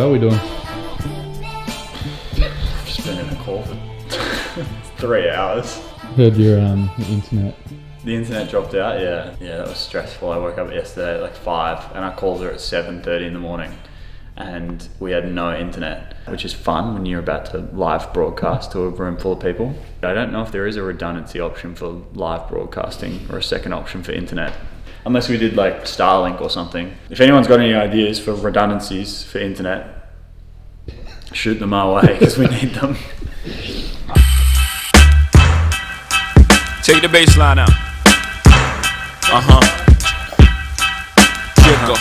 are we doing? Just been in a call for 3 hours. Heard your internet. The internet dropped out, yeah, that was stressful. I woke up yesterday at like 5 and I called her at 7:30 in the morning and we had no internet, which is fun when you're about to live broadcast to a room full of people. I don't know if there is a redundancy option for live broadcasting or a second option for internet, unless we did like Starlink or something. If anyone's got any ideas for redundancies for internet, shoot them our way because we need them. Take the bass line out. Jiggle.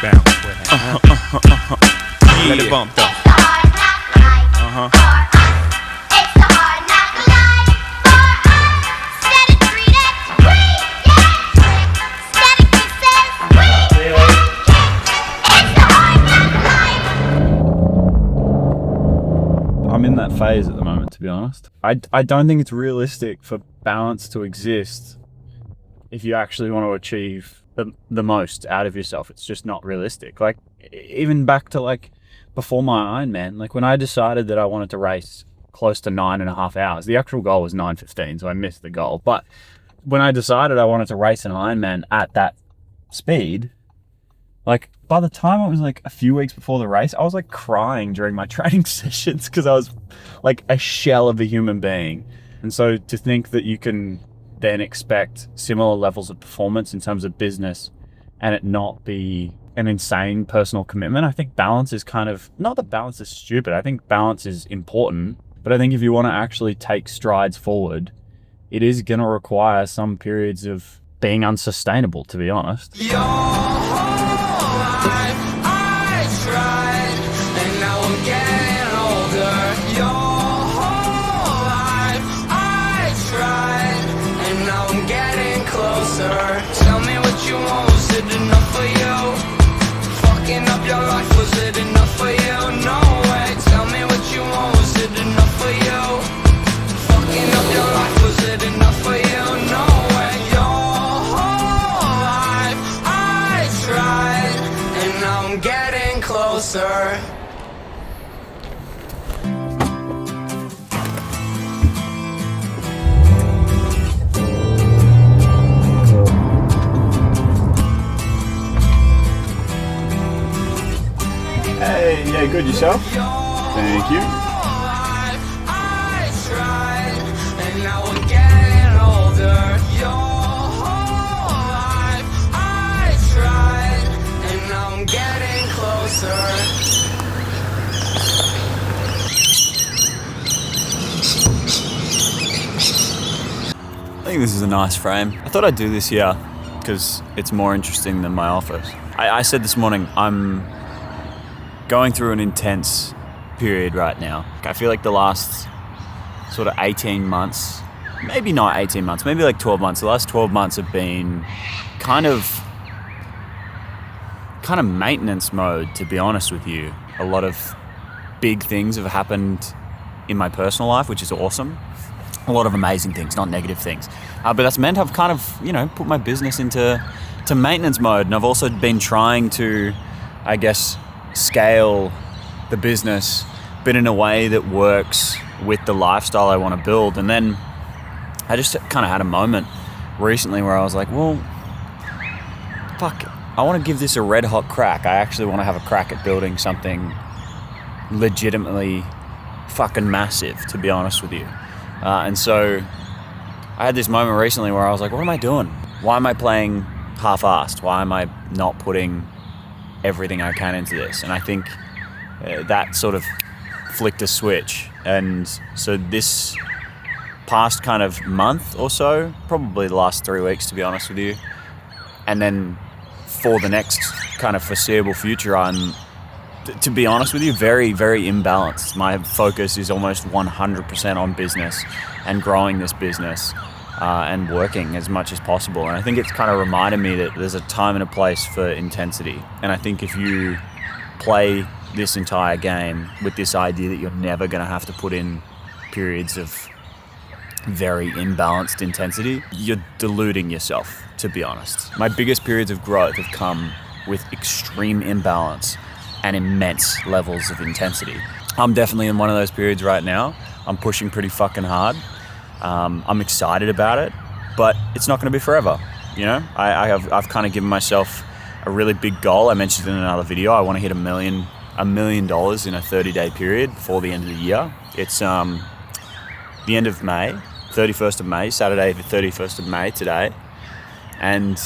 Bounce. Yeah. Let it bump though. I'm in that phase at the moment, to be honest. I don't think it's realistic for balance to exist if you actually want to achieve the most out of yourself. It's just not realistic. Like, even back to like before my Ironman, like when I decided that I wanted to race close to 9.5 hours, the actual goal was 9:15, so I missed the goal. But when I decided I wanted to race an Ironman at that speed, like by the time it was like a few weeks before the race, I was like crying during my training sessions because I was like a shell of a human being. And so to think that you can then expect similar levels of performance in terms of business and it not be an insane personal commitment, I think balance is kind of, not that balance is stupid, I think balance is important, but I think if you want to actually take strides forward, it is going to require some periods of being unsustainable, to be honest. Your whole life I tried, and now I'm getting older. Your whole life I tried, and now I'm getting closer. Tell me what you want, was it enough for you? Fucking up your life, was it enough for you? No way, tell me what you want, was it enough for you? Fucking up your life, was it enough for you? No way. Your whole life I tried, and now I'm getting closer. Hey, yeah, good, yourself? Thank you. I tried, and now I'm getting older. Your whole life I tried, and now I'm getting closer. I think this is a nice frame. I thought I'd do this here because it's more interesting than my office. I said this morning, I'm going through an intense period right now. I feel like the last sort of 18 months, maybe not 18 months, maybe like 12 months. The last 12 months have been kind of maintenance mode, to be honest with you. A lot of big things have happened in my personal life, which is awesome. A lot of amazing things, not negative things. But that's meant I've kind of, put my business into maintenance mode. And I've also been trying to, I guess, scale the business, but in a way that works with the lifestyle I want to build. And then I just kind of had a moment recently where I was like, well, fuck, I want to give this a red hot crack. I actually want to have a crack at building something legitimately fucking massive, to be honest with you. And so I had this moment recently where I was like, what am I doing? Why am I playing half-assed? Why am I not putting everything I can into this? And I think that sort of flicked a switch. And so this past kind of month or so, probably the last 3 weeks, to be honest with you, and then for the next kind of foreseeable future, I'm, to be honest with you, very, very imbalanced. My focus is almost 100% on business and growing this business and working as much as possible. And I think it's kind of reminded me that there's a time and a place for intensity. And I think if you play this entire game with this idea that you're never going to have to put in periods of very imbalanced intensity, you're deluding yourself, to be honest. My biggest periods of growth have come with extreme imbalance and immense levels of intensity. I'm definitely in one of those periods right now. I'm pushing pretty fucking hard. I'm excited about it, but it's not going to be forever. You know, I've kind of given myself a really big goal. I mentioned in another video, I want to hit $1 million in a 30-day period before the end of the year. It's the end of May, 31st of May, Saturday the 31st of May today. And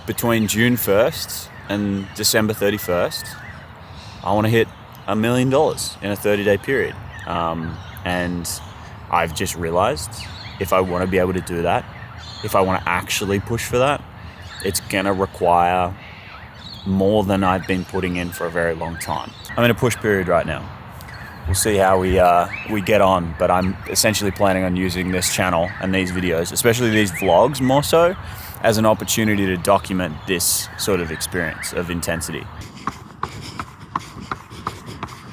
between June 1st and December 31st, I want to hit $1 million in a 30-day period. And I've just realized if I want to be able to do that, if I want to actually push for that, it's going to require more than I've been putting in for a very long time. I'm in a push period right now. We'll see how we get on, but I'm essentially planning on using this channel and these videos, especially these vlogs more so, as an opportunity to document this sort of experience of intensity.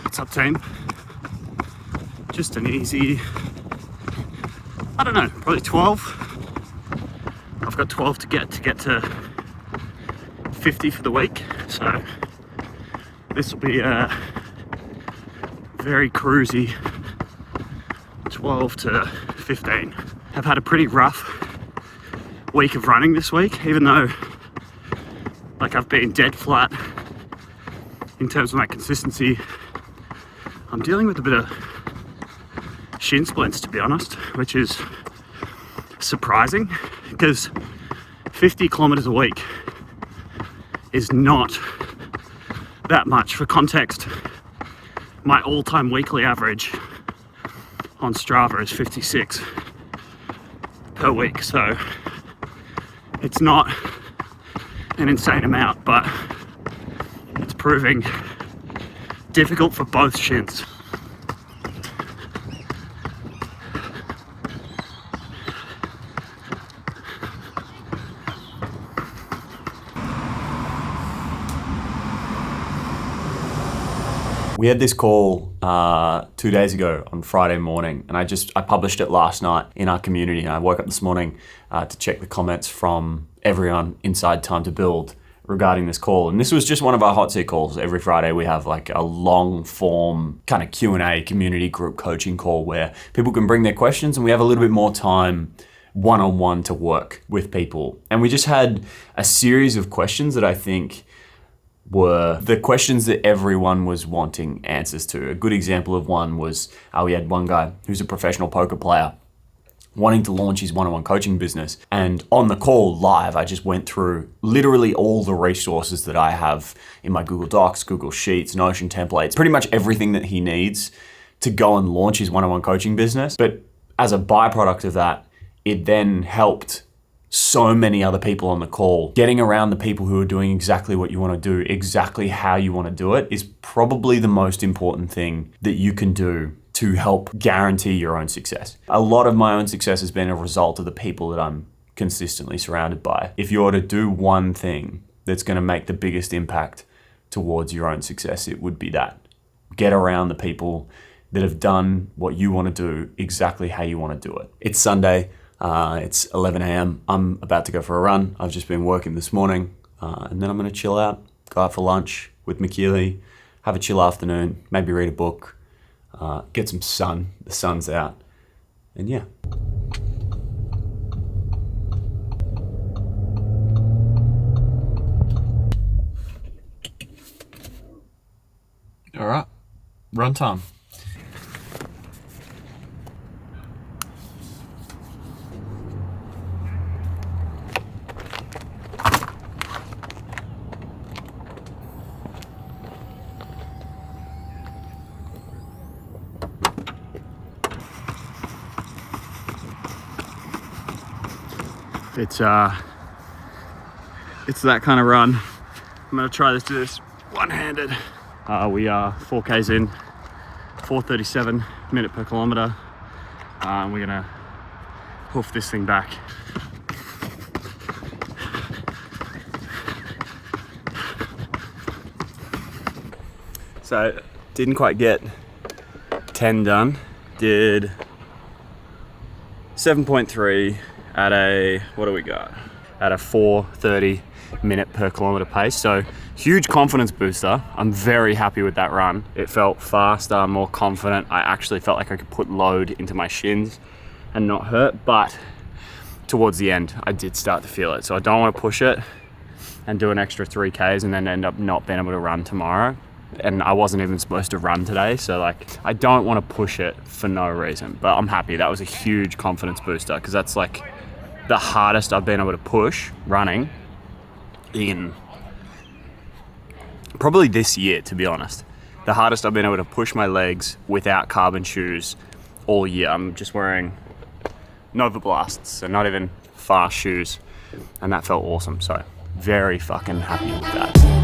What's up, team? Just an easy, I don't know, probably 12. I've got 12 to get to 50 for the week, so this will be a very cruisy 12 to 15. I've had a pretty rough week of running this week, even though like I've been dead flat in terms of my consistency. I'm dealing with a bit of shin splints, to be honest, which is surprising because 50 kilometers a week is not that much. For context, my all-time weekly average on Strava is 56 per week, so it's not an insane amount, but it's proving difficult for both shins. We had this call 2 days ago on Friday morning, and I published it last night in our community. And I woke up this morning to check the comments from everyone inside Time to Build regarding this call. And this was just one of our hot seat calls. Every Friday we have like a long form kind of Q&A community group coaching call where people can bring their questions and we have a little bit more time one-on-one to work with people. And we just had a series of questions that I think were the questions that everyone was wanting answers to. A good example of one was we had one guy who's a professional poker player wanting to launch his one-on-one coaching business. And on the call live, I just went through literally all the resources that I have in my Google Docs, Google Sheets, Notion templates, pretty much everything that he needs to go and launch his one-on-one coaching business. But as a byproduct of that, it then helped so many other people on the call. Getting around the people who are doing exactly what you want to do, exactly how you want to do it, is probably the most important thing that you can do to help guarantee your own success. A lot of my own success has been a result of the people that I'm consistently surrounded by. If you were to do one thing that's going to make the biggest impact towards your own success, it would be that. Get around the people that have done what you want to do exactly how you want to do it. It's Sunday. It's 11 a.m. I'm about to go for a run. I've just been working this morning, and then I'm going to chill out, go out for lunch with McKeely, have a chill afternoon, maybe read a book, get some sun. The sun's out, and yeah. All right, run time. It's that kind of run. I'm gonna try to do this one-handed. We are 4Ks in, 4:37 minute per kilometer. We're gonna hoof this thing back. So didn't quite get 10 done. Did 7.3 at a, what do we got? At a 4:30 minute per kilometer pace. So huge confidence booster. I'm very happy with that run. It felt faster, more confident. I actually felt like I could put load into my shins and not hurt, but towards the end, I did start to feel it. So I don't want to push it and do an extra 3Ks and then end up not being able to run tomorrow. And I wasn't even supposed to run today. So like, I don't want to push it for no reason, but I'm happy. That was a huge confidence booster because that's like the hardest I've been able to push running in probably this year, to be honest. The hardest I've been able to push my legs without carbon shoes all year. I'm just wearing Nova Blasts, so not even fast shoes, and that felt awesome. So very fucking happy with that.